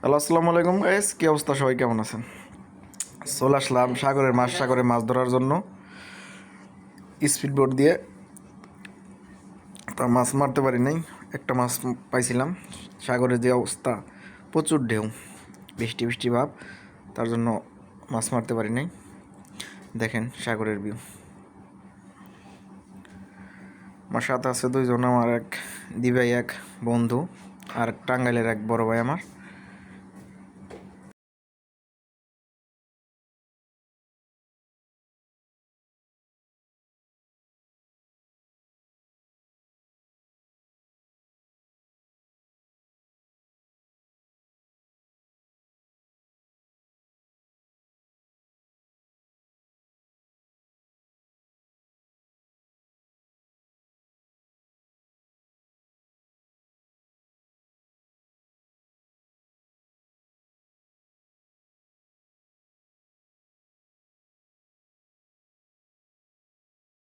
Hello, আসসালামু আলাইকুম guys, কী অবস্থা? সবাই কেমন আছেন? চলে আসলাম সাগরে মাছ ধরার জন্য স্পিড বোট দিয়ে। তা মাছ মারতে পারি নাই, একটা মাছ পাইছিলাম। সাগরের যে অবস্থা, প্রচুর ঢেউ, বৃষ্টি বৃষ্টি ভাব, তার জন্য মাছ মারতে পারি নাই। দেখেন সাগরের ভিউ। আমার সাথে আছে দুইজন, আমার এক দিভাই, এক বন্ধু, আর টাঙ্গাইলের এক বড় ভাই আমার।